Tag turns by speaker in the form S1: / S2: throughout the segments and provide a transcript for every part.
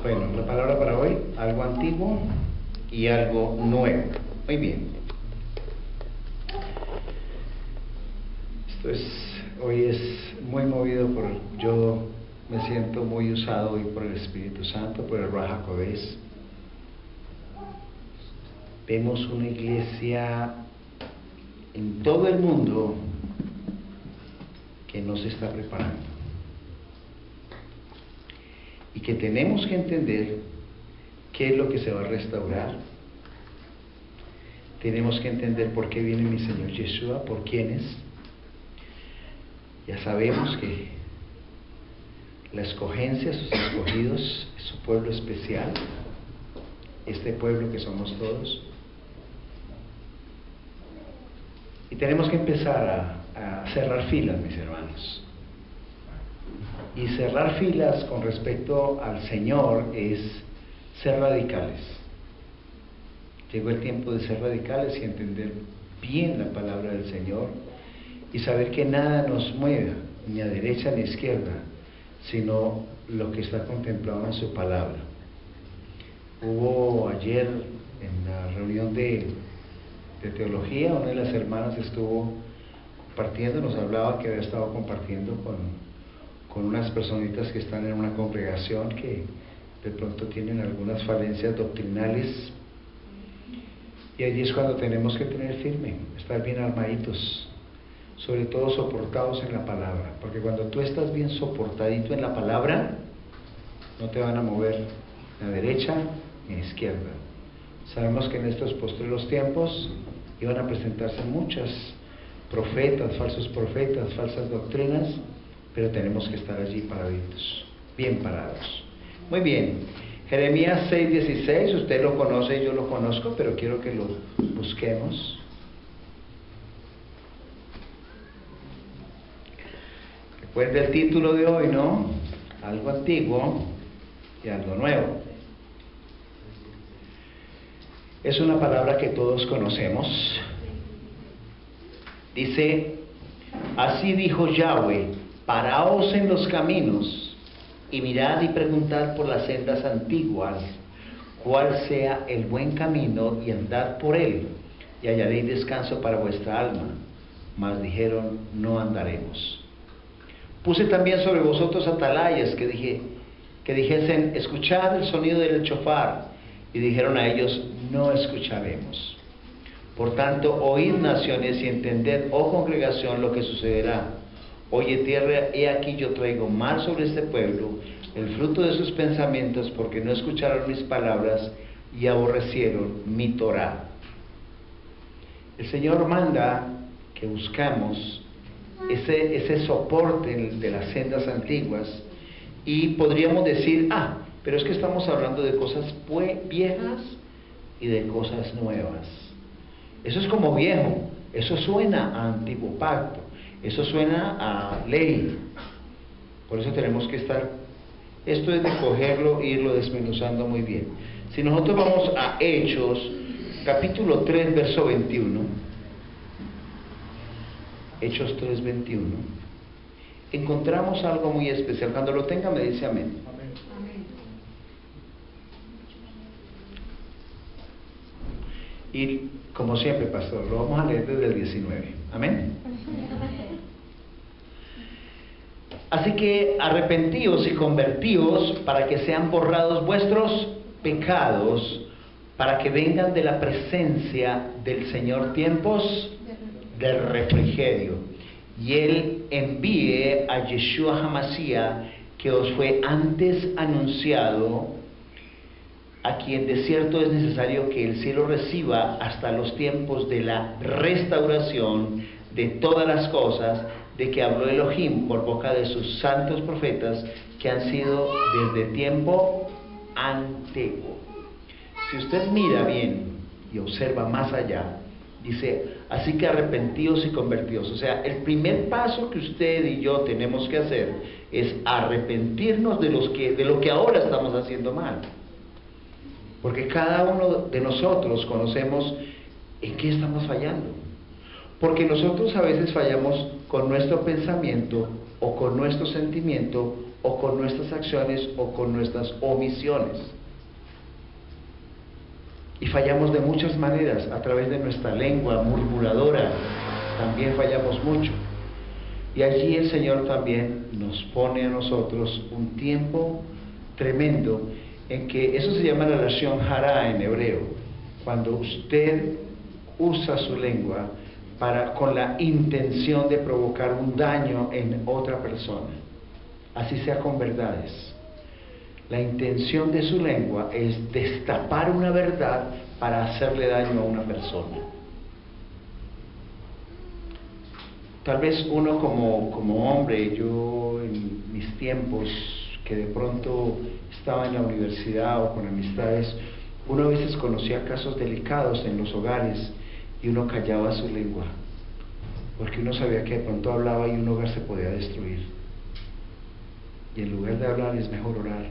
S1: Bueno, la palabra para hoy, algo antiguo y algo nuevo. Muy bien. Hoy es muy movido yo me siento muy usado hoy por el Espíritu Santo, por el Ruach HaKodesh. Vemos una iglesia en todo el mundo que no se está preparando y que tenemos que entender qué es lo que se va a restaurar. Tenemos que entender por qué viene mi Señor Yeshua, por quiénes. Ya sabemos que la escogencia, sus escogidos, es su pueblo especial, este pueblo que somos todos. Y tenemos que empezar a cerrar filas, mis hermanos. Y cerrar filas con respecto al Señor es ser radicales. Llegó el tiempo de ser radicales y entender bien la palabra del Señor y saber que nada nos mueva, ni a derecha ni a izquierda, sino lo que está contemplado en su palabra. Hubo ayer en la reunión de teología, una de las hermanas estuvo compartiendo, nos hablaba que había estado compartiendo con unas personitas que están en una congregación que de pronto tienen algunas falencias doctrinales, y allí es cuando tenemos que tener firme, estar bien armaditos, sobre todo soportados en la palabra, porque cuando tú estás bien soportadito en la palabra, no te van a mover ni a derecha ni a izquierda. Sabemos que en estos postreros tiempos iban a presentarse muchas profetas, falsas doctrinas, pero tenemos que estar allí paraditos, bien parados. Muy bien, Jeremías 6:16, usted lo conoce, yo lo conozco, pero quiero que lo busquemos. Recuerda el título de hoy, ¿no? Algo antiguo y algo nuevo. Es una palabra que todos conocemos. Dice, así dijo Yahweh, paraos en los caminos y mirad y preguntad por las sendas antiguas, cuál sea el buen camino, y andad por él, y hallaréis descanso para vuestra alma. Mas dijeron, no andaremos. Puse también sobre vosotros atalayas que dijesen, escuchad el sonido del shofar, y dijeron a ellos, no escucharemos. Por tanto, oíd naciones y entended, oh congregación, lo que sucederá. Oye tierra, he aquí yo traigo mal sobre este pueblo, el fruto de sus pensamientos, porque no escucharon mis palabras y aborrecieron mi Torah. El Señor manda que buscamos ese soporte de las sendas antiguas, y podríamos decir, pero es que estamos hablando de cosas viejas y de cosas nuevas. Eso es como viejo, eso suena a antiguo pacto, eso suena a ley. Por eso tenemos que estar, esto es de cogerlo e irlo desmenuzando muy bien. Si nosotros vamos a Hechos, capítulo 3, verso 21, Hechos 3:21, encontramos algo muy especial. Cuando lo tenga me dice amén. Y como siempre, pastor, lo vamos a leer desde el 19. Amén. Así que arrepentíos y convertíos para que sean borrados vuestros pecados, para que vengan de la presencia del Señor tiempos de refrigerio, y Él envíe a Yeshua HaMashiach, que os fue antes anunciado, a quien de cierto es necesario que el cielo reciba hasta los tiempos de la restauración de todas las cosas, de que habló Elohim por boca de sus santos profetas, que han sido desde tiempo antiguo. Si usted mira bien y observa más allá, dice, así que arrepentíos y convertíos. O sea, el primer paso que usted y yo tenemos que hacer es arrepentirnos de lo que ahora estamos haciendo mal. Porque cada uno de nosotros conocemos en qué estamos fallando. Porque nosotros a veces fallamos con nuestro pensamiento, o con nuestro sentimiento, o con nuestras acciones o con nuestras omisiones. Y fallamos de muchas maneras, a través de nuestra lengua murmuradora, también fallamos mucho. Y allí el Señor también nos pone a nosotros un tiempo tremendo en que eso se llama la lashon hara en hebreo, cuando usted usa su lengua con la intención de provocar un daño en otra persona, así sea con verdades. La intención de su lengua es destapar una verdad para hacerle daño a una persona. Tal vez uno como hombre, yo en mis tiempos que de pronto estaba en la universidad o con amistades, uno a veces conocía casos delicados en los hogares y uno callaba su lengua, porque uno sabía que de pronto hablaba y un hogar se podía destruir. Y en lugar de hablar es mejor orar.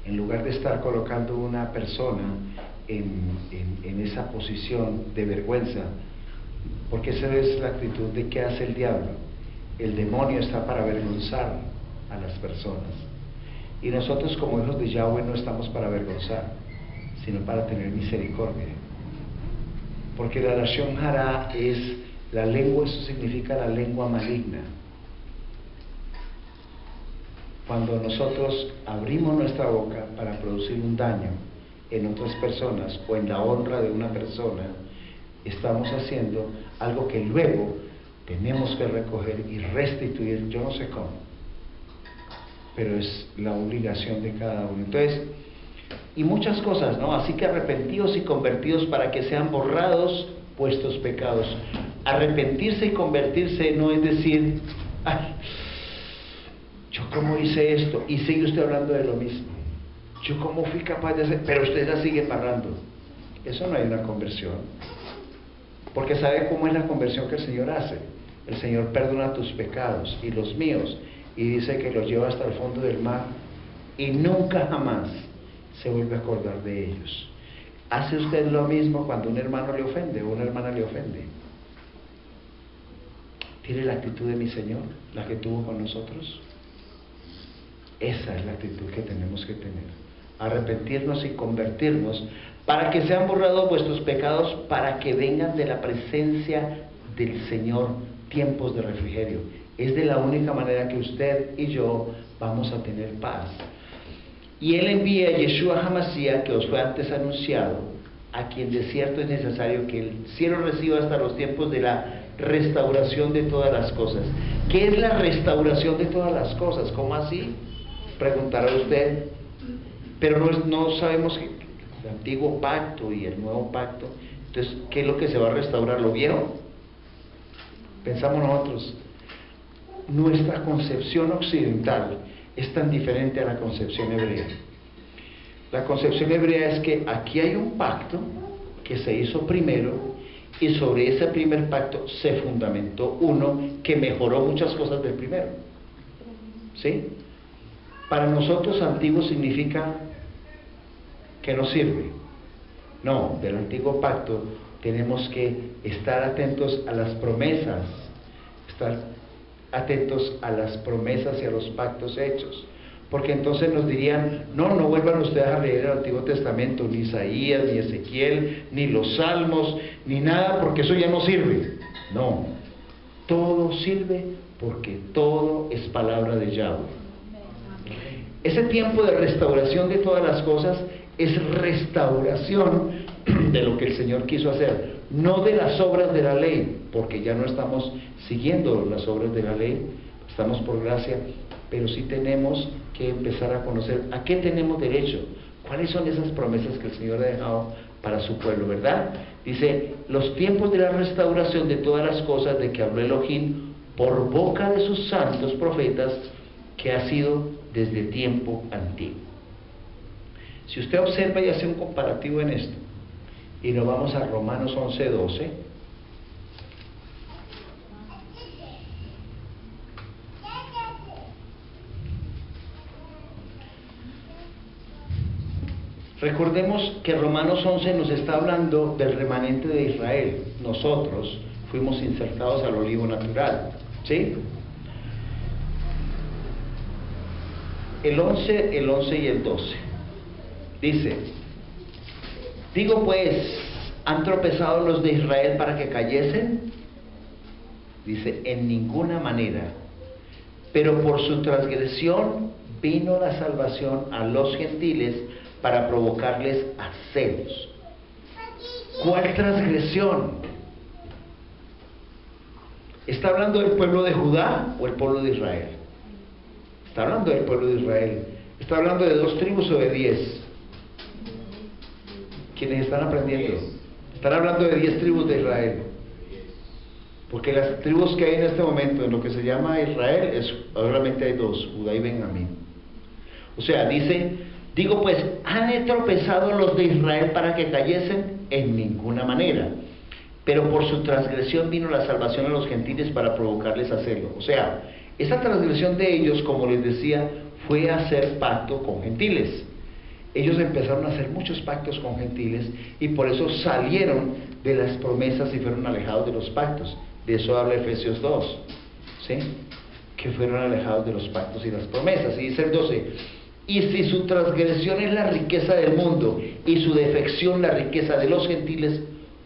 S1: En lugar de estar colocando una persona en esa posición de vergüenza, porque esa es la actitud de qué hace el diablo. El demonio está para avergonzar a las personas. Y nosotros como hijos de Yahweh no estamos para avergonzar, sino para tener misericordia. Porque la lashon hara es la lengua, eso significa la lengua maligna. Cuando nosotros abrimos nuestra boca para producir un daño en otras personas o en la honra de una persona, estamos haciendo algo que luego tenemos que recoger y restituir, yo no sé cómo, pero es la obligación de cada uno. Entonces, y muchas cosas, ¿no? Así que arrepentidos y convertidos para que sean borrados vuestros pecados. Arrepentirse y convertirse no es decir, ay, yo cómo hice esto, y sigue usted hablando de lo mismo. Yo cómo fui capaz de hacer, pero usted la sigue embarrando. Eso no hay una conversión. Porque ¿sabe cómo es la conversión que el Señor hace? El Señor perdona tus pecados y los míos, y dice que los lleva hasta el fondo del mar, y nunca jamás se vuelve a acordar de ellos. ¿Hace usted lo mismo cuando un hermano le ofende o una hermana le ofende? ¿Tiene la actitud de mi Señor, la que tuvo con nosotros? Esa es la actitud que tenemos que tener. Arrepentirnos y convertirnos para que sean borrados vuestros pecados, para que vengan de la presencia del Señor tiempos de refrigerio. Es de la única manera que usted y yo vamos a tener paz. Y Él envía a Yeshua HaMashiach, que os fue antes anunciado, a quien de cierto es necesario que el cielo reciba hasta los tiempos de la restauración de todas las cosas. ¿Qué es la restauración de todas las cosas? ¿Cómo así? Preguntará usted. Pero no sabemos que el antiguo pacto y el nuevo pacto. Entonces, ¿qué es lo que se va a restaurar? ¿Lo viejo? Pensamos nosotros. Nuestra concepción occidental es tan diferente a la concepción hebrea. La concepción hebrea es que aquí hay un pacto que se hizo primero, y sobre ese primer pacto se fundamentó uno que mejoró muchas cosas del primero. ¿Sí? Para nosotros antiguo significa que no sirve. No, del antiguo pacto tenemos que estar atentos a las promesas, estar atentos a las promesas y a los pactos hechos, porque entonces nos dirían, no vuelvan ustedes a leer el Antiguo Testamento, ni Isaías, ni Ezequiel, ni los Salmos, ni nada, porque eso ya no sirve. No, todo sirve porque todo es palabra de Yahweh. Ese tiempo de restauración de todas las cosas es restauración de lo que el Señor quiso hacer, no de las obras de la ley, porque ya no estamos siguiendo las obras de la ley, estamos por gracia, pero sí tenemos que empezar a conocer a qué tenemos derecho, cuáles son esas promesas que el Señor ha dejado para su pueblo, ¿verdad? Dice, los tiempos de la restauración de todas las cosas de que habló Elohim por boca de sus santos profetas, que ha sido desde tiempo antiguo. Si usted observa y hace un comparativo en esto, y nos vamos a Romanos 11:12, recordemos que Romanos 11 nos está hablando del remanente de Israel. Nosotros fuimos insertados al olivo natural, ¿sí? el 11 y el 12. Dice: digo pues, ¿han tropezado los de Israel para que cayesen? Dice: en ninguna manera, pero por su transgresión vino la salvación a los gentiles para provocarles a celos. ¿Cuál transgresión? ¿Está hablando del pueblo de Judá o el pueblo de Israel? Está hablando del pueblo de Israel. ¿Está hablando de 2 tribus o de 10? ¿Quiénes están aprendiendo? Están hablando de 10 tribus de Israel. Porque las tribus que hay en este momento en lo que se llama Israel, solamente hay 2, Judá y Benjamín. O sea, dice: digo pues, ¿han tropezado los de Israel para que cayesen? En ninguna manera, pero por su transgresión vino la salvación a los gentiles para provocarles a hacerlo. O sea, esa transgresión de ellos, como les decía, fue hacer pacto con gentiles. Ellos empezaron a hacer muchos pactos con gentiles y por eso salieron de las promesas y fueron alejados de los pactos. De eso habla Efesios 2, ¿sí? Que fueron alejados de los pactos y las promesas. Y dice el 12: y si su transgresión es la riqueza del mundo y su defección la riqueza de los gentiles,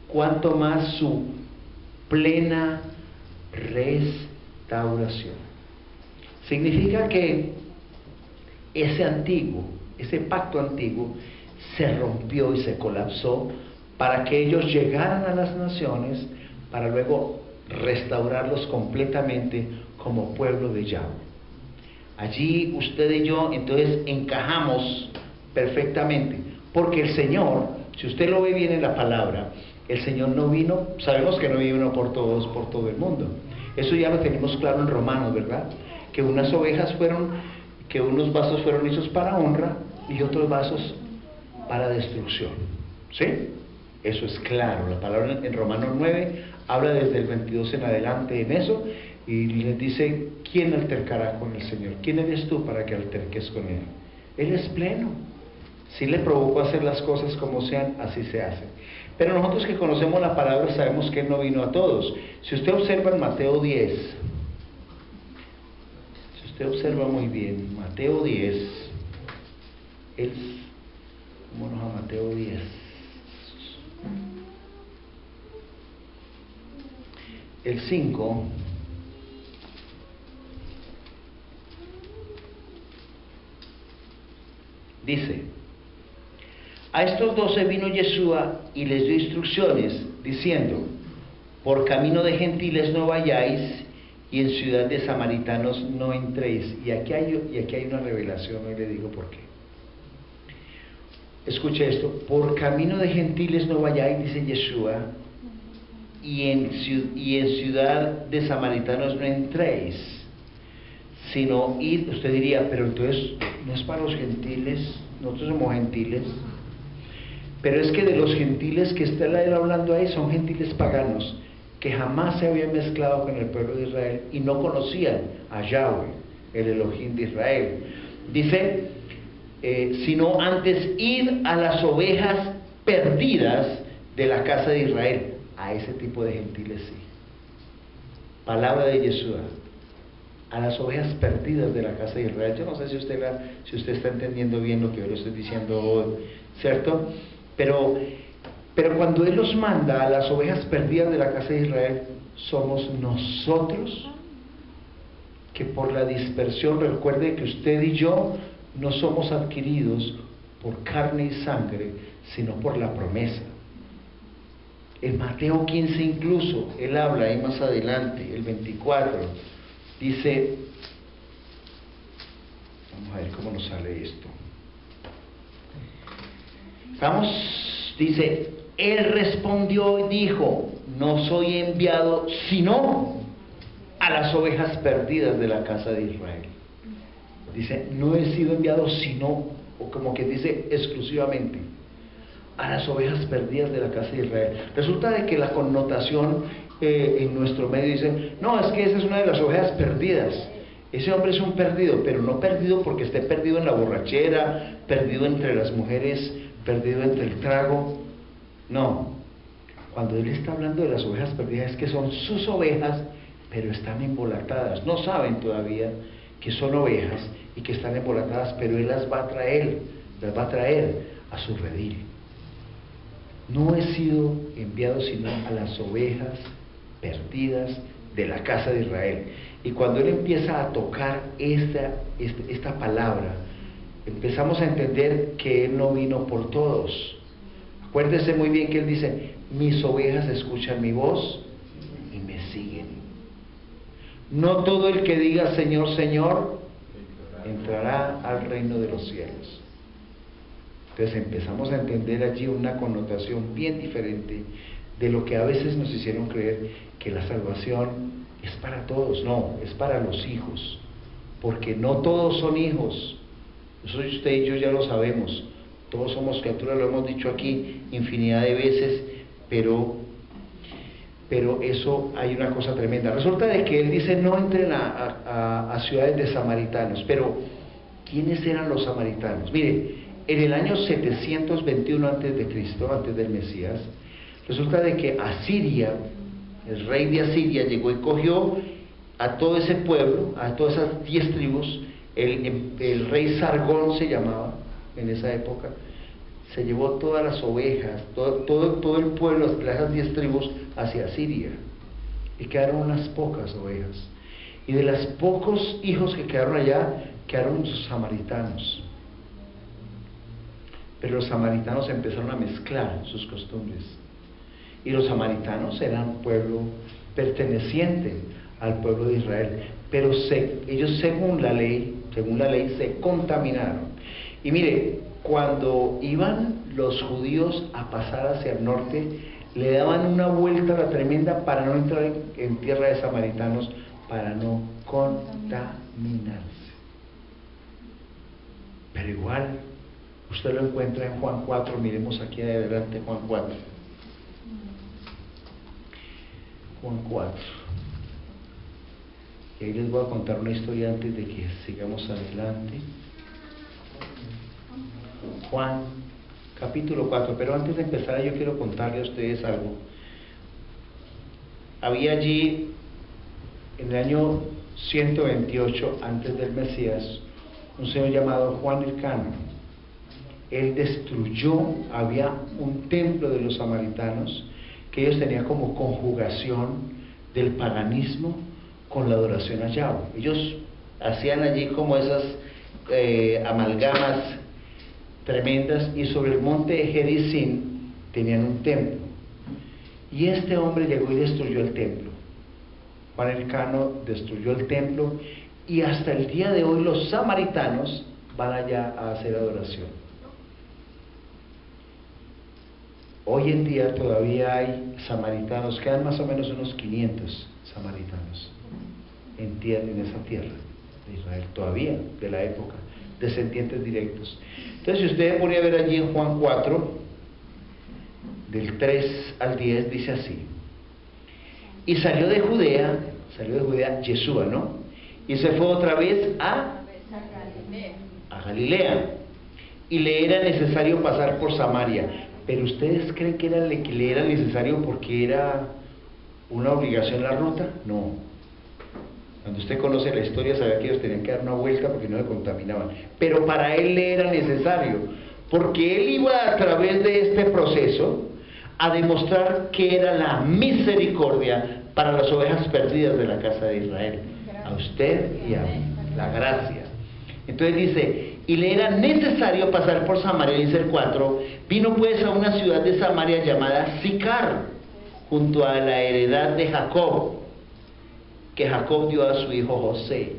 S1: cuánto más su plena restauración. Significa que ese pacto antiguo se rompió y se colapsó para que ellos llegaran a las naciones para luego restaurarlos completamente como pueblo de Yahweh. Allí usted y yo entonces encajamos perfectamente, porque el Señor, si usted lo ve bien en la palabra, el Señor no vino, sabemos que no vino por todos, por todo el mundo. Eso ya lo tenemos claro en Romanos, ¿verdad? Que unos vasos fueron hechos para honra y otros vasos para destrucción, ¿sí? Eso es claro. La palabra en Romanos 9 habla desde el 22 en adelante en eso, y les dice: ¿quién altercará con el Señor? ¿Quién eres tú para que alterques con Él? Él es pleno. Si le provocó a hacer las cosas como sean, así se hacen. Pero nosotros que conocemos la palabra sabemos que Él no vino a todos. Si usted observa en Mateo 10, si usted observa muy bien, Mateo 10, vámonos a Mateo 10. El 5 dice: a estos 12 vino Yeshua y les dio instrucciones, diciendo: por camino de gentiles no vayáis, y en ciudad de samaritanos no entréis. Y aquí hay una revelación, hoy le digo por qué. Escuche esto: por camino de gentiles no vayáis, dice Yeshua, y en ciudad de samaritanos no entréis, sino id. Usted diría: pero entonces no es para los gentiles, nosotros somos gentiles. Pero es que de los gentiles que está él hablando ahí son gentiles paganos que jamás se habían mezclado con el pueblo de Israel y no conocían a Yahweh, el Elohim de Israel. Dice: sino antes id a las ovejas perdidas de la casa de Israel. A ese tipo de gentiles sí. Palabra de Yeshua: a las ovejas perdidas de la casa de Israel. Yo no sé si usted está entendiendo bien lo que yo le estoy diciendo hoy, ¿cierto? Pero cuando Él los manda a las ovejas perdidas de la casa de Israel, somos nosotros que por la dispersión, recuerde que usted y yo no somos adquiridos por carne y sangre, sino por la promesa. En Mateo 15 incluso, Él habla ahí más adelante, el 24, dice, vamos a ver cómo nos sale esto. Dice: Él respondió y dijo: no soy enviado sino a las ovejas perdidas de la casa de Israel. Dice: no he sido enviado sino, o como que dice exclusivamente, a las ovejas perdidas de la casa de Israel. Resulta de que la connotación en nuestro medio dice: no, es que esa es una de las ovejas perdidas. Ese hombre es un perdido, pero no perdido porque esté perdido en la borrachera, perdido entre las mujeres, perdido entre el trago. No, cuando Él está hablando de las ovejas perdidas es que son sus ovejas, pero están embolatadas, no saben todavía que son ovejas y que están embolatadas, pero Él las va a traer a su redil. No he sido enviado sino a las ovejas perdidas de la casa de Israel. Y cuando Él empieza a tocar esta palabra, empezamos a entender que Él no vino por todos. Acuérdense muy bien que Él dice: mis ovejas escuchan mi voz y me siguen. No todo el que diga Señor, Señor, entrará al reino de los cielos. Entonces empezamos a entender allí una connotación bien diferente de lo que a veces nos hicieron creer, que la salvación es para todos. No, es para los hijos, porque no todos son hijos. Eso usted y yo ya lo sabemos. Todos somos criaturas, lo hemos dicho aquí infinidad de veces, pero eso, hay una cosa tremenda. Resulta de que Él dice: no entren a ciudades de samaritanos. Pero ¿quiénes eran los samaritanos? Mire, en el año 721 antes de Cristo, antes del Mesías, resulta de que Asiria, el rey de Asiria, llegó y cogió a todo ese pueblo, a todas esas 10 tribus. El rey Sargón se llamaba en esa época. Se llevó todas las ovejas, todo el pueblo, esas 10 tribus, hacia Asiria, y quedaron unas pocas ovejas. Y de los pocos hijos que quedaron allá, quedaron los samaritanos. Pero los samaritanos empezaron a mezclar sus costumbres, y los samaritanos eran un pueblo perteneciente al pueblo de Israel, pero ellos según la ley se contaminaron. Y mire, cuando iban los judíos a pasar hacia el norte, le daban una vuelta a la tremenda para no entrar en tierra de samaritanos, para no contaminarse. Pero igual, usted lo encuentra en Juan 4, miremos aquí adelante Juan 4. Juan 4. Y ahí les voy a contar una historia antes de que sigamos adelante. Juan capítulo 4, pero antes de empezar yo quiero contarle a ustedes algo. Había allí, en el año 128 antes del Mesías, un señor llamado Juan el Cano. Él había un templo de los samaritanos, que ellos tenían como conjugación del paganismo con la adoración a Yahweh. Ellos hacían allí como esas amalgamas tremendas, y sobre el monte de Gerizim tenían un templo. Y este hombre llegó y destruyó el templo. Juan el Cano destruyó el templo, y hasta el día de hoy los samaritanos van allá a hacer adoración. Hoy en día todavía hay samaritanos, quedan más o menos unos 500 samaritanos en esa tierra de Israel, todavía de la época, descendientes directos. Entonces, si usted pone a ver allí en Juan 4, del 3 al 10, dice así: y salió de Judea Yeshua, ¿no? Y se fue otra vez a Galilea, y le era necesario pasar por Samaria. Pero ¿ustedes creen que le era necesario porque era una obligación la ruta? No. Cuando usted conoce la historia, sabe que ellos tenían que dar una vuelta porque no se contaminaban. Pero para él le era necesario, porque él iba a través de este proceso a demostrar que era la misericordia para las ovejas perdidas de la casa de Israel. A usted y a mí, la gracia. Entonces dice: y le era necesario pasar por Samaria. Dice el 4: vino pues a una ciudad de Samaria llamada Sicar, junto a la heredad de Jacob, que Jacob dio a su hijo José.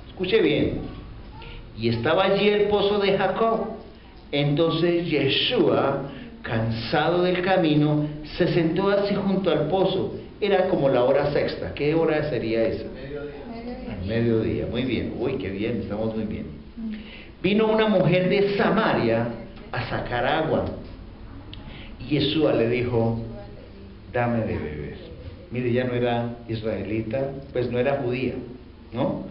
S1: Escuche bien: y estaba allí el pozo de Jacob. Entonces Yeshua, cansado del camino, se sentó así junto al pozo. Era como la hora sexta. ¿Qué hora sería esa? Al mediodía. Muy bien. Uy, qué bien, estamos muy bien. Vino una mujer de Samaria a sacar agua, y Yeshua le dijo: dame de beber. Mire, ya no era israelita, pues no era judía, ¿no?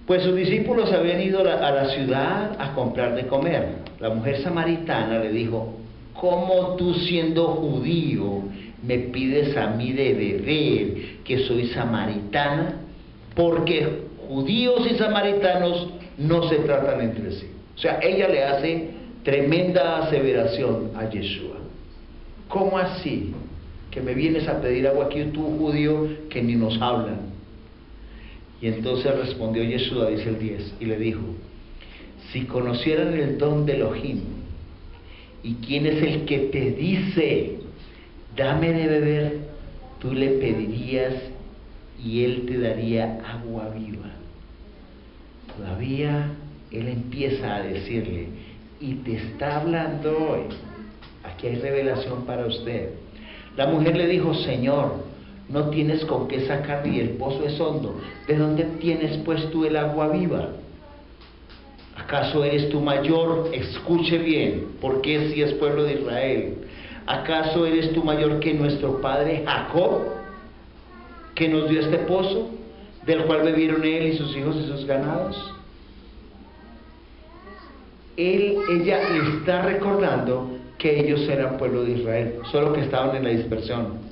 S1: Pues sus discípulos habían ido a la ciudad a comprar de comer. La mujer samaritana le dijo: ¿cómo tú, siendo judío, me pides a mí de beber, que soy samaritana? Porque judíos y samaritanos no se tratan entre sí. O sea, ella le hace tremenda aseveración a Yeshua. ¿Cómo así? Que me vienes a pedir agua aquí, tú judío, que ni nos hablan. Y entonces respondió Yeshua, dice el 10, y le dijo: si conocieran el don de Elohim, y quién es el que te dice, dame de beber, tú le pedirías y él te daría agua viva. Todavía él empieza a decirle, y te está hablando hoy. Aquí hay revelación para usted. La mujer le dijo: Señor, no tienes con qué sacar y el pozo es hondo. ¿De dónde tienes pues tú el agua viva? ¿Acaso eres tú mayor? Escuche bien, porque si es pueblo de Israel. ¿Acaso eres tú mayor que nuestro padre Jacob, que nos dio este pozo, del cual bebieron él y sus hijos y sus ganados? Ella le está recordando que ellos eran pueblo de Israel, solo que estaban en la dispersión.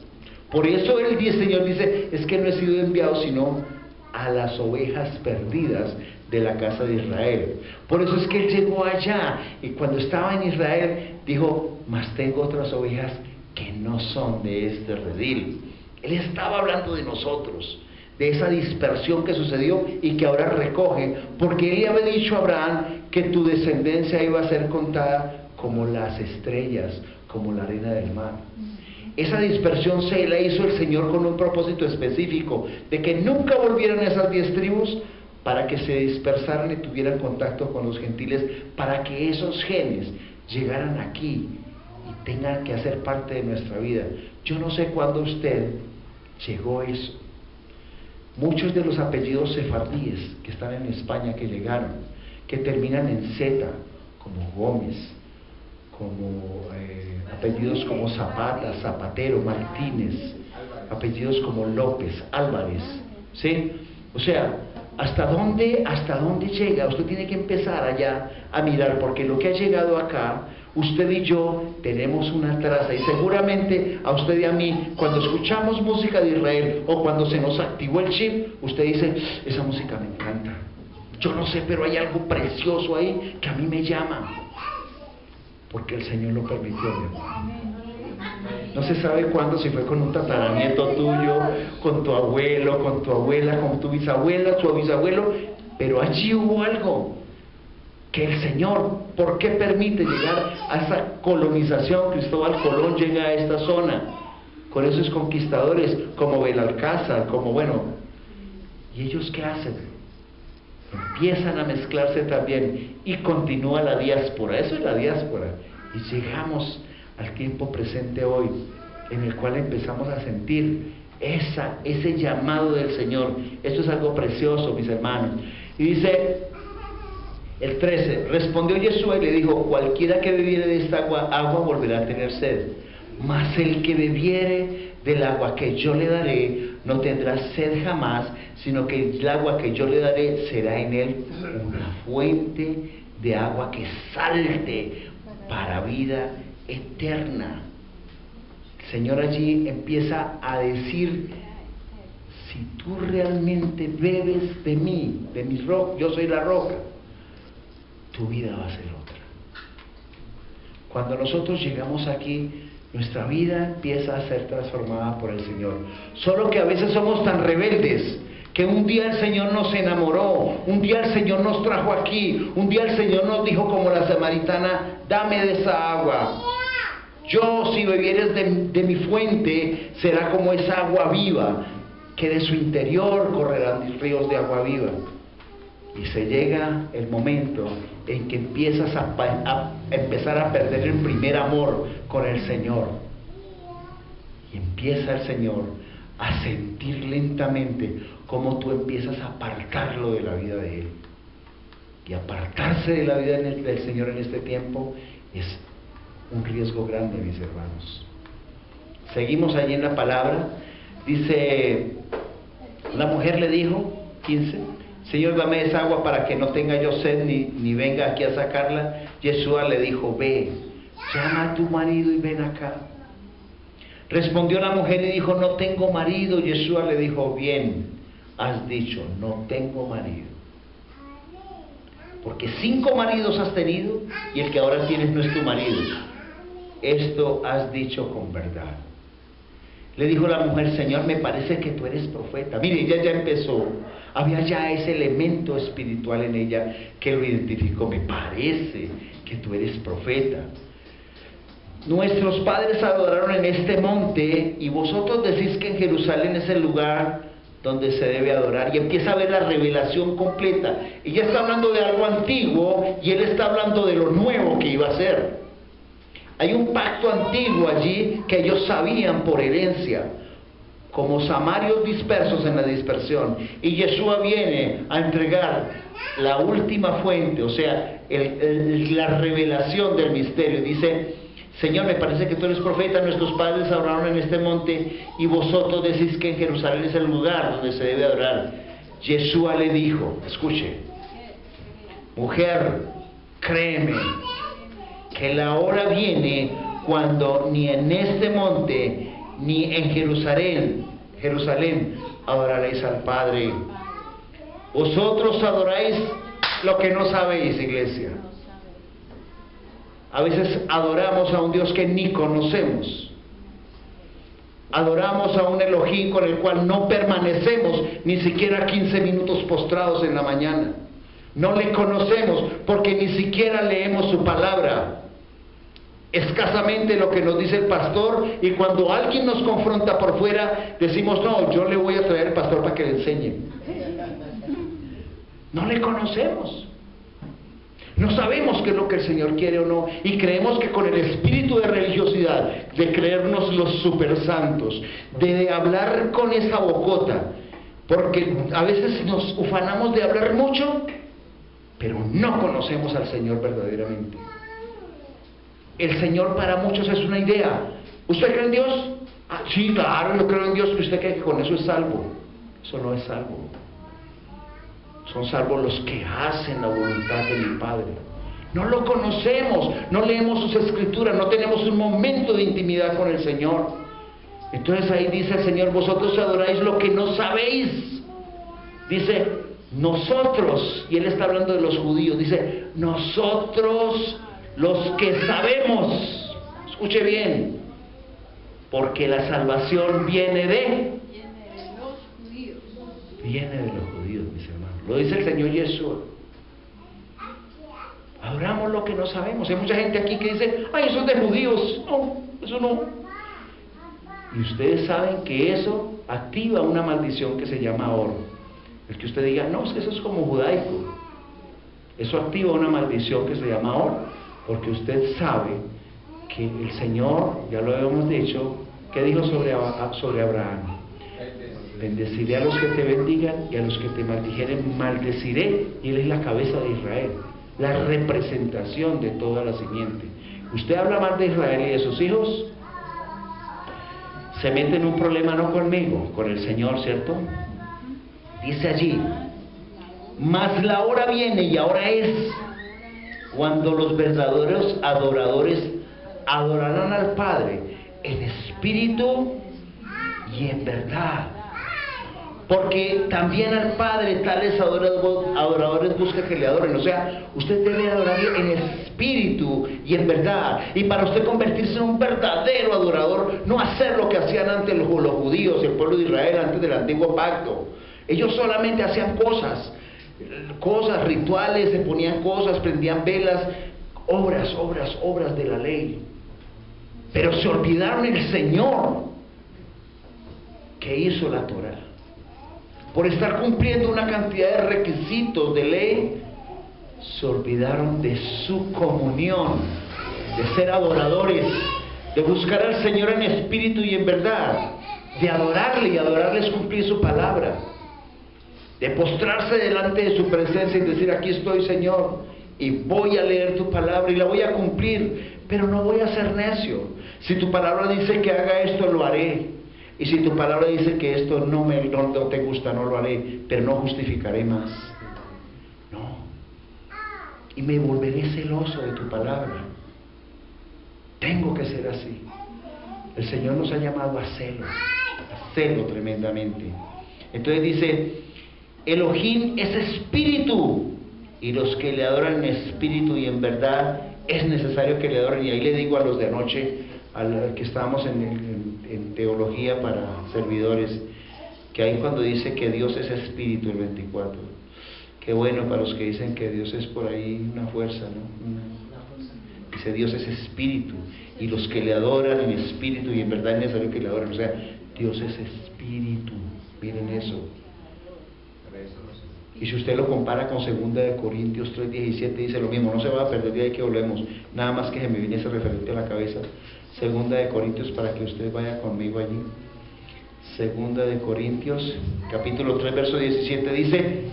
S1: Por eso el Señor dice, es que no he sido enviado sino a las ovejas perdidas de la casa de Israel. Por eso es que él llegó allá, y cuando estaba en Israel dijo, mas tengo otras ovejas que no son de este redil. Él estaba hablando de nosotros, de esa dispersión que sucedió y que ahora recoge, porque él le había dicho a Abraham que tu descendencia iba a ser contada como las estrellas, como la arena del mar. Esa dispersión se la hizo el Señor con un propósito específico, de que nunca volvieran esas 10 tribus, para que se dispersaran y tuvieran contacto con los gentiles, para que esos genes llegaran aquí y tengan que hacer parte de nuestra vida. Yo no sé cuándo usted llegó a eso. Muchos de los apellidos sefardíes que están en España, que llegaron, que terminan en Z, como Gómez, como apellidos como Zapata, Zapatero, Martínez, apellidos como López, Álvarez, ¿sí? O sea, ¿hasta dónde llega? Usted tiene que empezar allá a mirar, porque lo que ha llegado acá, usted y yo tenemos una traza, y seguramente a usted y a mí, cuando escuchamos música de Israel, o cuando se nos activó el chip, usted dice, esa música me encanta, yo no sé, pero hay algo precioso ahí que a mí me llama, porque el Señor lo permitió, mi hermano. No se sabe cuándo, si fue con un tataranieto tuyo, con tu abuelo, con tu abuela, con tu bisabuela, tu bisabuelo, pero allí hubo algo que el Señor, ¿por qué permite llegar a esa colonización? Cristóbal Colón llega a esta zona con esos conquistadores como Belalcázar, como bueno, ¿y ellos qué hacen? Empiezan a mezclarse también y continúa la diáspora. Eso es la diáspora, y llegamos al tiempo presente hoy, en el cual empezamos a sentir ese llamado del Señor. Esto es algo precioso, mis hermanos. Y dice el 13, respondió Yeshua y le dijo, cualquiera que bebiere de esta agua volverá a tener sed, mas el que bebiere del agua que yo le daré no tendrá sed jamás, sino que el agua que yo le daré será en él una fuente de agua que salte para vida eterna. El Señor allí empieza a decir, si tú realmente bebes de mí, de mi roca, yo soy la roca, tu vida va a ser otra. Cuando nosotros llegamos aquí, nuestra vida empieza a ser transformada por el Señor. Solo que a veces somos tan rebeldes, que un día el Señor nos enamoró, un día el Señor nos trajo aquí, un día el Señor nos dijo como la samaritana, dame de esa agua. Yo, si bebieres de mi fuente, será como esa agua viva, que de su interior correrán ríos de agua viva. Y se llega el momento en que empiezas a empezar a perder el primer amor con el Señor. Y empieza el Señor a sentir lentamente cómo tú empiezas a apartarlo de la vida de Él. Y apartarse de la vida del Señor en este tiempo es un riesgo grande, mis hermanos. Seguimos allí en la palabra. Dice, la mujer le dijo, 15, Señor, dame esa agua para que no tenga yo sed ni venga aquí a sacarla. Yeshua le dijo, ve, llama a tu marido y ven acá. Respondió la mujer y dijo, no tengo marido. Yeshua le dijo, bien, has dicho, no tengo marido. Porque 5 maridos has tenido y el que ahora tienes no es tu marido. Esto has dicho con verdad. Le dijo la mujer, Señor, me parece que tú eres profeta. Mire, ella ya empezó. Había ya ese elemento espiritual en ella que lo identificó. Me parece que tú eres profeta. Nuestros padres adoraron en este monte y vosotros decís que en Jerusalén es el lugar donde se debe adorar. Y empieza a ver la revelación completa. Ella está hablando de algo antiguo y él está hablando de lo nuevo que iba a ser. Hay un pacto antiguo allí que ellos sabían por herencia, como samarios dispersos en la dispersión. Y Yeshua viene a entregar la última fuente, o sea, la revelación del misterio. Dice, Señor, me parece que tú eres profeta, nuestros padres adoraron en este monte y vosotros decís que en Jerusalén es el lugar donde se debe adorar. Yeshua le dijo, escuche, mujer, créeme, que la hora viene cuando ni en este monte ni en Jerusalén adoraréis al Padre. Vosotros adoráis lo que no sabéis, iglesia. A veces adoramos a un Dios que ni conocemos. Adoramos a un Elohim con el cual no permanecemos ni siquiera 15 minutos postrados en la mañana. No le conocemos porque ni siquiera leemos su palabra. Escasamente lo que nos dice el pastor, y cuando alguien nos confronta por fuera, decimos, no, yo le voy a traer al pastor para que le enseñe. No le conocemos. No sabemos qué es lo que el Señor quiere o no, y creemos que con el espíritu de religiosidad, de creernos los super santos, de hablar con esa bocota, porque a veces nos ufanamos de hablar mucho, pero no conocemos al Señor verdaderamente. El Señor para muchos es una idea. ¿Usted cree en Dios? Ah, sí, claro, yo creo en Dios. ¿Y usted cree que con eso es salvo? Eso no es salvo. Son salvos los que hacen la voluntad de mi Padre. No lo conocemos, no leemos sus escrituras, no tenemos un momento de intimidad con el Señor. Entonces ahí dice el Señor, vosotros adoráis lo que no sabéis. Dice, nosotros, y Él está hablando de los judíos, dice, nosotros los que sabemos, escuche bien, porque la salvación viene de los judíos. Viene de los judíos, mis hermanos. Lo dice el Señor Yeshua. Adoramos lo que no sabemos. Hay mucha gente aquí que dice, ay, eso es de judíos. No, eso no. Y ustedes saben que eso activa una maldición que se llama Or. El que usted diga, no, es que eso es como judaico. Eso activa una maldición que se llama Or. Porque usted sabe que el Señor, ya lo habíamos dicho, ¿qué dijo sobre Abraham? Bendeciré a los que te bendigan y a los que te maldijeren maldeciré. Y Él es la cabeza de Israel, la representación de toda la simiente. Usted habla mal de Israel y de sus hijos, se mete en un problema no conmigo, con el Señor, ¿cierto? Dice allí, mas la hora viene y ahora es cuando los verdaderos adoradores adorarán al Padre en espíritu y en verdad. Porque también al Padre tales adoradores busca que le adoren. O sea, usted debe adorarle en espíritu y en verdad. Y para usted convertirse en un verdadero adorador, no hacer lo que hacían antes los judíos, el pueblo de Israel antes del antiguo pacto. Ellos solamente hacían cosas, rituales, se ponían cosas, prendían velas, obras de la ley. Pero se olvidaron el Señor que hizo la Torah. Por estar cumpliendo una cantidad de requisitos de ley, se olvidaron de su comunión, de ser adoradores, de buscar al Señor en espíritu y en verdad, de adorarle, y adorarle es cumplir su palabra, de postrarse delante de su presencia y decir, aquí estoy, Señor, y voy a leer tu palabra y la voy a cumplir, pero no voy a ser necio. Si tu palabra dice que haga esto, lo haré. Y si tu palabra dice que esto no te gusta, no lo haré, pero no justificaré más. No. Y me volveré celoso de tu palabra. Tengo que ser así. El Señor nos ha llamado a celo tremendamente. Entonces dice, Elohim es espíritu, y los que le adoran en espíritu y en verdad es necesario que le adoren. Y ahí le digo a los de anoche, al que estábamos en teología para servidores, que ahí cuando dice que Dios es espíritu, el 24, qué bueno para los que dicen que Dios es por ahí una fuerza, ¿no? Dice Dios es espíritu, y los que le adoran en espíritu y en verdad es necesario que le adoren. O sea, Dios es espíritu, miren eso. Y si usted lo compara con 2 Corintios 3:17, dice lo mismo. No se va a perder de ahí que volvemos, nada más que se me viene ese referente a la cabeza. 2 Corintios, para que usted vaya conmigo allí. 2 Corintios, capítulo 3, verso 17, dice: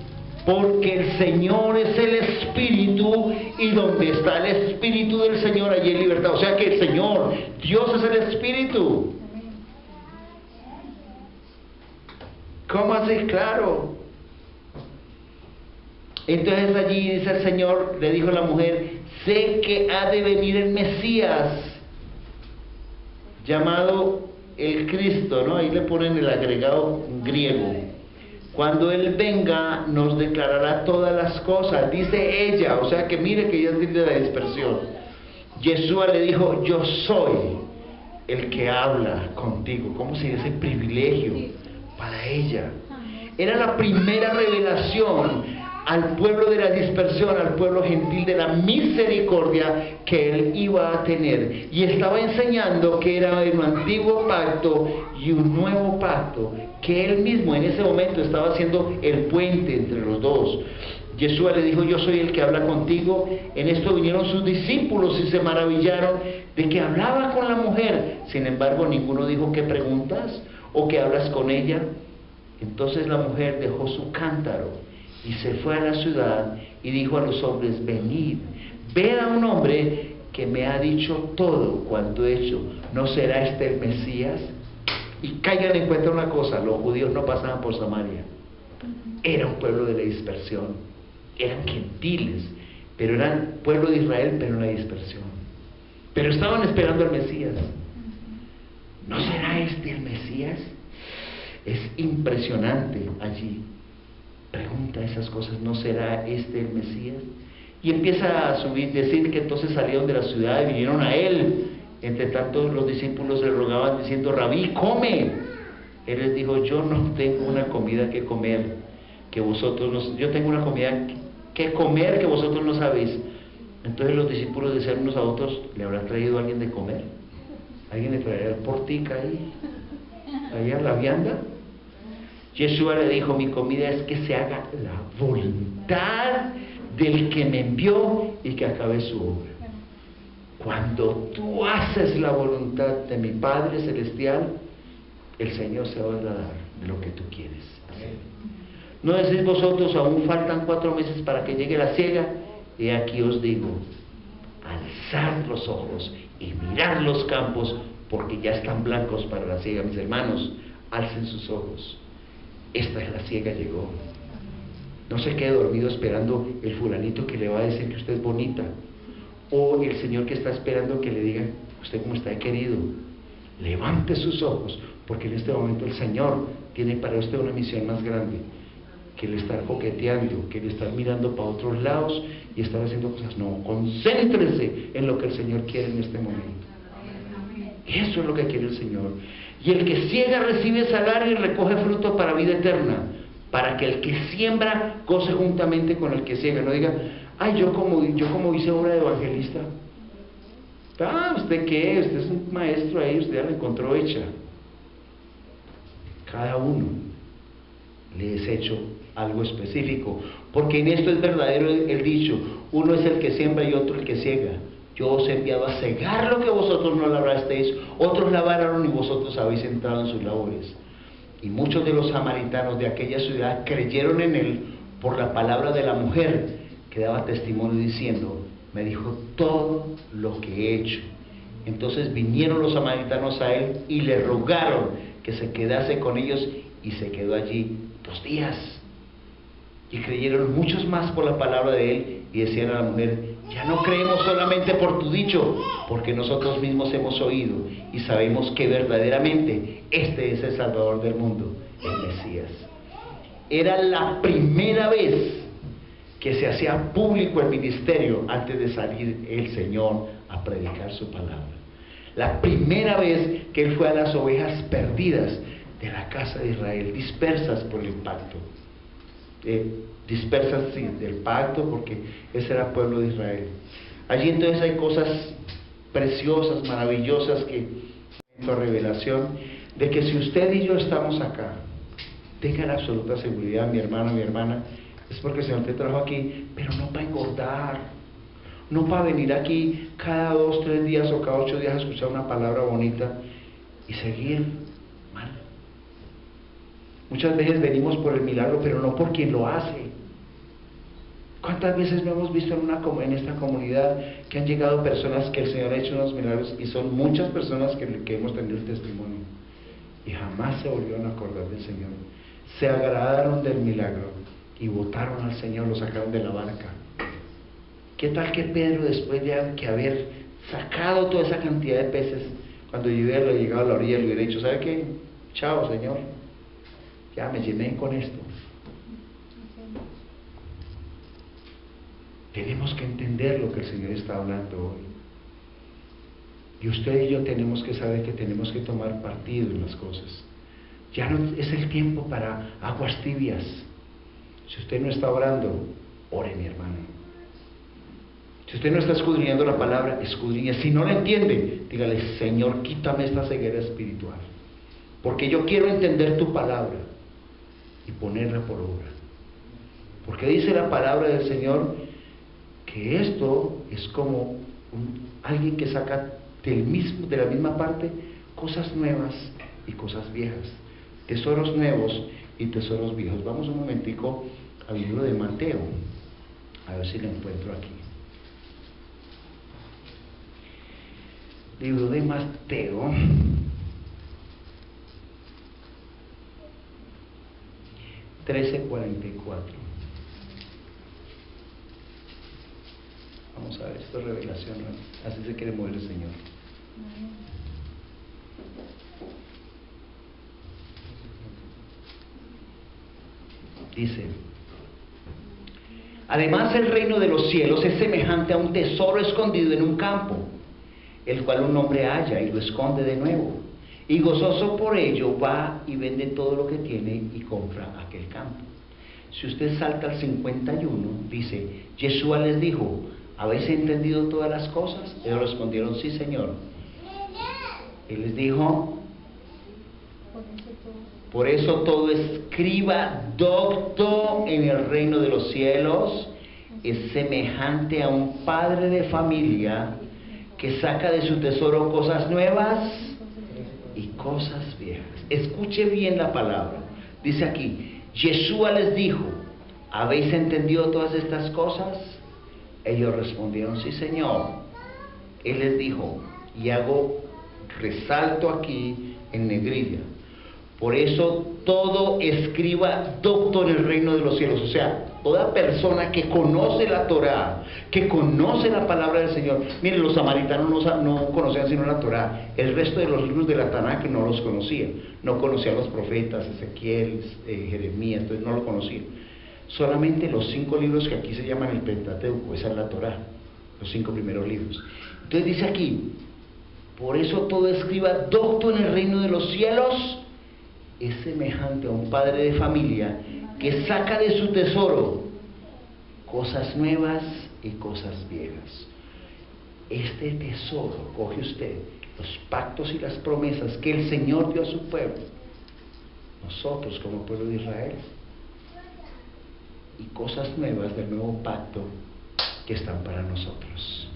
S1: porque el Señor es el Espíritu, y donde está el Espíritu del Señor, allí hay libertad. O sea que el Señor, Dios es el Espíritu. ¿Cómo así? Claro. Entonces allí dice el Señor, le dijo a la mujer: sé que ha de venir el Mesías, llamado el Cristo, ¿no? Ahí le ponen el agregado griego. Cuando Él venga, nos declarará todas las cosas, dice ella. O sea que mire que ella es de la dispersión. Yeshua le dijo: yo soy el que habla contigo. ¿Cómo se dice? Privilegio para ella. Era la primera revelación al pueblo de la dispersión, al pueblo gentil, de la misericordia que Él iba a tener. Y estaba enseñando que era un antiguo pacto y un nuevo pacto, que Él mismo en ese momento estaba haciendo el puente entre los dos. Yeshua le dijo: yo soy el que habla contigo. En esto vinieron sus discípulos y se maravillaron de que hablaba con la mujer. Sin embargo, ninguno dijo: ¿qué preguntas? ¿O qué hablas con ella? Entonces la mujer dejó su cántaro y se fue a la ciudad y dijo a los hombres: venid, ved a un hombre que me ha dicho todo cuanto he hecho. ¿No será este el Mesías? Y caigan en cuenta una cosa: los judíos no pasaban por Samaria. Era un pueblo de la dispersión. Eran gentiles, pero eran pueblo de Israel, pero en la dispersión. Pero estaban esperando al Mesías. ¿No será este el Mesías? Es impresionante allí. Pregunta esas cosas: ¿no será este el Mesías? Y empieza a subir, decir que entonces salieron de la ciudad y vinieron a Él. Entre tanto los discípulos le rogaban diciendo: Rabí, come. Él les dijo: yo no tengo una comida que comer, que vosotros no, yo tengo una comida que comer que vosotros no sabéis. Entonces los discípulos decían unos a otros: ¿le habrá traído alguien de comer? ¿Alguien le traerá el portica ahí a la vianda? Yeshua le dijo: mi comida es que se haga la voluntad del que me envió y que acabe su obra. Cuando tú haces la voluntad de mi Padre Celestial, el Señor se va a agradar de lo que tú quieres hacer. ¿No decís vosotros: aún faltan 4 meses para que llegue la siega? Y aquí os digo: alzad los ojos y mirad los campos, porque ya están blancos para la siega. Mis hermanos, alcen sus ojos. Esta es la siega, llegó. No se quede dormido esperando el fulanito que le va a decir que usted es bonita, o el Señor que está esperando que le diga: usted cómo está querido. Levante sus ojos, porque en este momento el Señor tiene para usted una misión más grande que el estar coqueteando, que el estar mirando para otros lados y estar haciendo cosas. No, concéntrese en lo que el Señor quiere en este momento. Eso es lo que quiere el Señor. Y el que ciega recibe salario y recoge fruto para vida eterna, para que el que siembra goce juntamente con el que ciega. No diga: ay, yo como hice obra de evangelista. ¿Usted qué? Usted es un maestro ahí, usted ya la encontró hecha. Cada uno le es hecho algo específico, porque en esto es verdadero el dicho: uno es el que siembra y otro el que ciega. Yo os he enviado a cegar lo que vosotros no labrasteis, otros labraron y vosotros habéis entrado en sus labores. Y muchos de los samaritanos de aquella ciudad creyeron en Él por la palabra de la mujer, que daba testimonio diciendo: me dijo todo lo que he hecho. Entonces vinieron los samaritanos a Él y le rogaron que se quedase con ellos, y se quedó allí 2 días. Y creyeron muchos más por la palabra de Él, y decían a la mujer: ya no creemos solamente por tu dicho, porque nosotros mismos hemos oído y sabemos que verdaderamente este es el Salvador del mundo, el Mesías. Era la primera vez que se hacía público el ministerio antes de salir el Señor a predicar su palabra. La primera vez que Él fue a las ovejas perdidas de la casa de Israel, dispersas por el pacto. Dispersas, sí, del pacto, porque ese era el pueblo de Israel. Allí entonces hay cosas preciosas, maravillosas, que la revelación de que si usted y yo estamos acá, tenga la absoluta seguridad, mi hermano, mi hermana, es porque el Señor te trajo aquí, pero no para engordar, no para venir aquí cada 2, 3 días o cada 8 días a escuchar una palabra bonita y seguir mal. Muchas veces venimos por el milagro, pero no por quien lo hace. ¿Cuántas veces no hemos visto en esta comunidad que han llegado personas que el Señor ha hecho unos milagros, y son muchas personas que hemos tenido el testimonio, y jamás se volvieron a acordar del Señor? Se agradaron del milagro y votaron al Señor, lo sacaron de la barca. ¿Qué tal que Pedro, después de haber sacado toda esa cantidad de peces, cuando yo hubiera llegado a la orilla, le hubiera dicho: ¿sabe qué? Chao, Señor, ya me llené con esto. Tenemos que entender lo que el Señor está hablando hoy. Y usted y yo tenemos que saber que tenemos que tomar partido en las cosas. Ya no es el tiempo para aguas tibias. Si usted no está orando, ore, mi hermano. Si usted no está escudriñando la palabra, escudriñe. Si no la entiende, dígale: Señor, quítame esta ceguera espiritual, porque yo quiero entender tu palabra y ponerla por obra. Porque dice la palabra del Señor que esto es como alguien que saca de la misma parte cosas nuevas y cosas viejas, tesoros nuevos y tesoros viejos. Vamos un momentico al libro de Mateo, a ver si lo encuentro aquí. Libro de Mateo, (13:44). Vamos a ver, esto es revelación, ¿no? Así se quiere mover el Señor. Dice: además, el reino de los cielos es semejante a un tesoro escondido en un campo, el cual un hombre halla y lo esconde de nuevo, y gozoso por ello va y vende todo lo que tiene y compra aquel campo. Si usted salta al 51, dice: Yeshua les dijo: ¿habéis entendido todas las cosas? Ellos respondieron: sí, Señor. Él les dijo: por eso todo escriba docto en el reino de los cielos es semejante a un padre de familia que saca de su tesoro cosas nuevas y cosas viejas. Escuche bien la palabra. Dice aquí: Yeshua les dijo: ¿habéis entendido todas estas cosas? Ellos respondieron: sí, Señor. Él les dijo, y resalto aquí en negrilla: por eso todo escriba docto en el reino de los cielos. O sea, toda persona que conoce la Torá, que conoce la palabra del Señor. Miren, los samaritanos no conocían sino la Torá. El resto de los libros de la Tanakh no los conocían. No conocían los profetas, Ezequiel, Jeremías, entonces no lo conocían. Solamente los 5 libros que aquí se llaman el Pentateuco, esa es la Torá, los 5 primeros libros. Entonces dice aquí: por eso todo escriba docto en el reino de los cielos es semejante a un padre de familia que saca de su tesoro cosas nuevas y cosas viejas. Este tesoro, coge usted los pactos y las promesas que el Señor dio a su pueblo, nosotros como pueblo de Israel, y cosas nuevas del nuevo pacto que están para nosotros.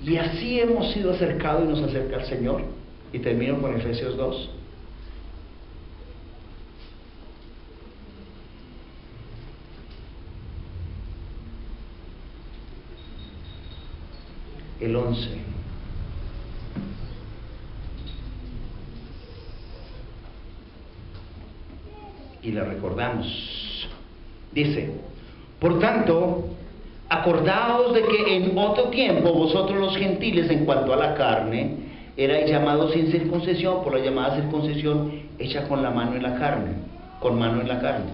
S1: Y así hemos sido acercados y nos acerca el Señor. Y termino con Efesios 2. El 11. Y la recordamos. Dice: por tanto, acordaos de que en otro tiempo vosotros los gentiles, en cuanto a la carne, erais llamados sin circuncisión por la llamada circuncisión hecha con la mano en la carne, con mano en la carne.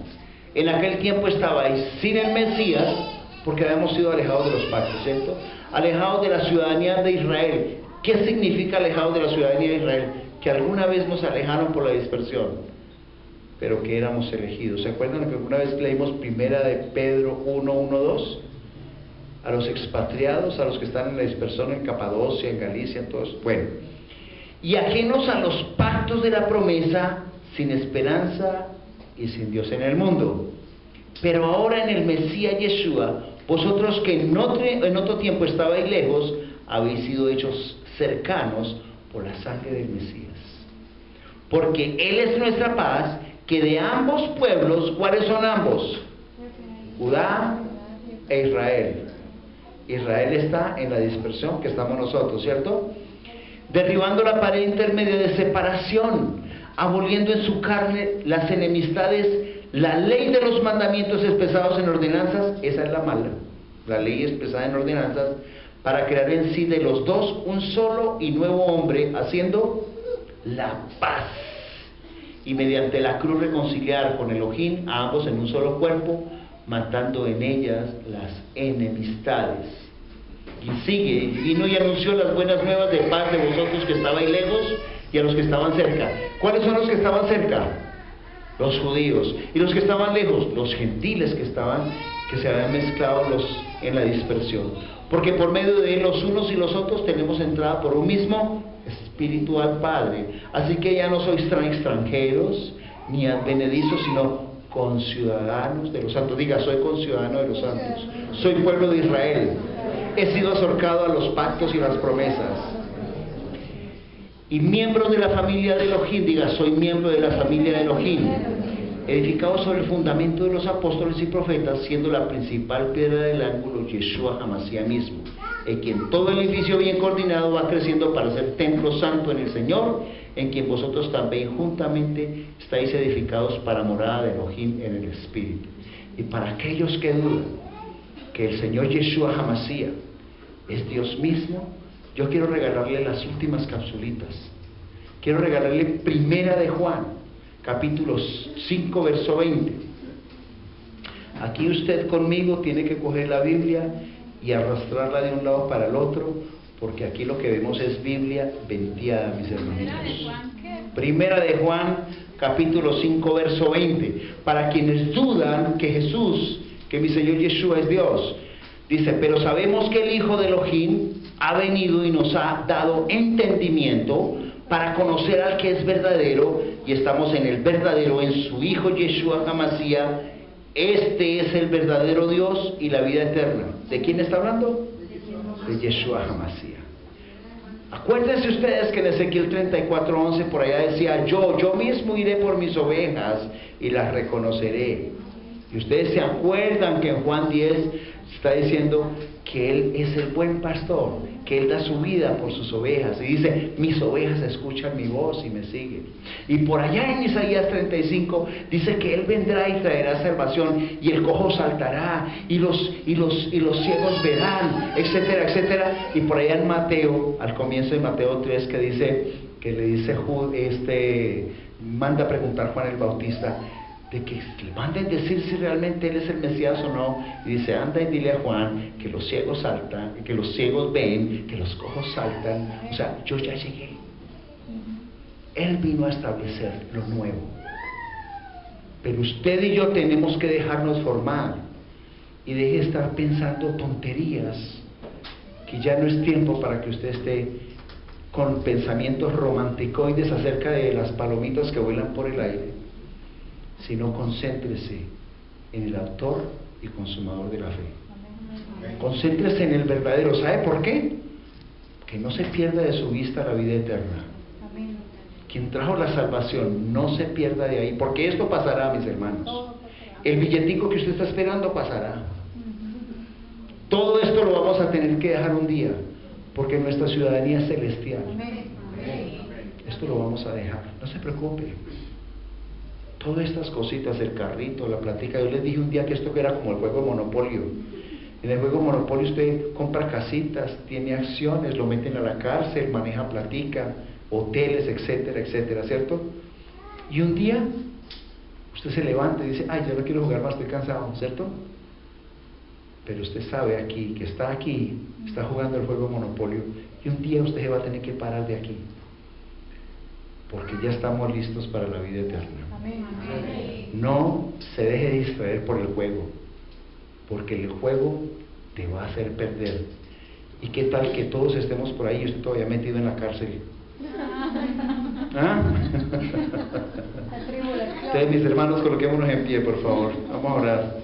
S1: En aquel tiempo estabais sin el Mesías, porque habíamos sido alejados de los pactos, ¿cierto? Alejados de la ciudadanía de Israel. ¿Qué significa alejados de la ciudadanía de Israel? Que alguna vez nos alejaron por la dispersión, pero que éramos elegidos. ¿Se acuerdan que alguna vez leímos primera de Pedro 1:1-2? A los expatriados, a los que están en la dispersión en Capadocia, en Galicia, en todo eso. Bueno, y ajenos a los pactos de la promesa, sin esperanza y sin Dios en el mundo. Pero ahora en el Mesías Yeshua, vosotros que en otro tiempo estabais lejos, habéis sido hechos cercanos por la sangre del Mesías. Porque Él es nuestra paz, que de ambos pueblos, ¿cuáles son ambos? Judá e Israel. Israel está en la dispersión que estamos nosotros, ¿cierto? Derribando la pared intermedia de separación, aboliendo en su carne las enemistades. La ley de los mandamientos expresados en ordenanzas, esa es la mala. La ley expresada en ordenanzas, para crear en sí de los dos un solo y nuevo hombre, haciendo la paz. Y mediante la cruz reconciliar con Elohim a ambos en un solo cuerpo, matando en ellas las enemistades. Y sigue, y vino y anunció las buenas nuevas de paz de vosotros que estabais lejos y a los que estaban cerca. ¿Cuáles son los que estaban cerca? Los judíos. Y los que estaban lejos, los gentiles que se habían mezclado en la dispersión. Porque por medio de él los unos y los otros tenemos entrada por un mismo Espíritu al Padre. Así que ya no sois extranjeros ni advenedizos, sino conciudadanos de los santos. Diga, soy conciudadano de los santos. Soy pueblo de Israel. He sido acercado a los pactos y las promesas. Y miembros de la familia de Elohim. Diga, soy miembro de la familia de Elohim. Edificado sobre el fundamento de los apóstoles y profetas, siendo la principal piedra del ángulo Yeshua Hamashiach mismo, en quien todo el edificio bien coordinado va creciendo para ser templo santo en el Señor, en quien vosotros también juntamente estáis edificados para morada de Elohim en el Espíritu. Y para aquellos que dudan que el Señor Yeshua Hamashiach es Dios mismo, yo quiero regalarle las últimas capsulitas. Quiero regalarle primera de Juan, capítulo 5, verso 20. Aquí usted conmigo tiene que coger la Biblia y arrastrarla de un lado para el otro, porque aquí lo que vemos es Biblia venteada, mis hermanos. Primera de Juan, capítulo 5, verso 20. Para quienes dudan que Jesús, que mi Señor Yeshua es Dios, dice: pero sabemos que el Hijo de Elohim ha venido y nos ha dado entendimiento para conocer al que es verdadero, y estamos en el verdadero, en su Hijo Yeshua Hamashiach. Este es el verdadero Dios y la vida eterna. ¿De quién está hablando? De Yeshua Hamashiach. Acuérdense ustedes que en Ezequiel 34:11 por allá decía: yo mismo iré por mis ovejas y las reconoceré. Y ustedes se acuerdan que en Juan 10 está diciendo que Él es el buen pastor, que Él da su vida por sus ovejas, y dice: mis ovejas escuchan mi voz y me siguen. Y por allá en Isaías 35 dice que Él vendrá y traerá salvación, y el cojo saltará, y los ciegos verán, etcétera, etcétera. Y por allá en Mateo, al comienzo de Mateo 3, que le dice manda a preguntar Juan el Bautista, de que le manden decir si realmente Él es el Mesías o no, y dice: anda y dile a Juan que los ciegos saltan, que los ciegos ven, que los cojos saltan. O sea, yo ya llegué. Él vino a establecer lo nuevo, pero usted y yo tenemos que dejarnos formar, y deje de estar pensando tonterías, que ya no es tiempo para que usted esté con pensamientos romanticoides acerca de las palomitas que vuelan por el aire, sino concéntrese en el autor y consumador de la fe. Concéntrese en el verdadero. ¿Sabe por qué? Que no se pierda de su vista la vida eterna. Quien trajo la salvación, no se pierda de ahí, porque esto pasará, mis hermanos. El billetico que usted está esperando pasará. Todo esto lo vamos a tener que dejar un día, porque nuestra ciudadanía es celestial. Esto lo vamos a dejar, no se preocupe. Todas estas cositas, el carrito, la platica, yo les dije un día que esto era como el juego de Monopolio. En el juego de Monopolio usted compra casitas, tiene acciones, lo meten a la cárcel, maneja platica, hoteles, etcétera, etcétera, ¿cierto? Y un día
S2: Usted se levanta y dice, ay, ya no quiero jugar más, estoy cansado, ¿cierto? Pero usted sabe aquí, que está jugando el juego Monopolio, y un día usted se va a tener que parar de aquí, porque ya estamos listos para la vida eterna. No se deje distraer por el juego, porque el juego te va a hacer perder. ¿Y qué tal que todos estemos por ahí y usted todavía metido en la cárcel? ¿Ah? Entonces, mis hermanos, coloquémonos en pie, por favor. Vamos a orar.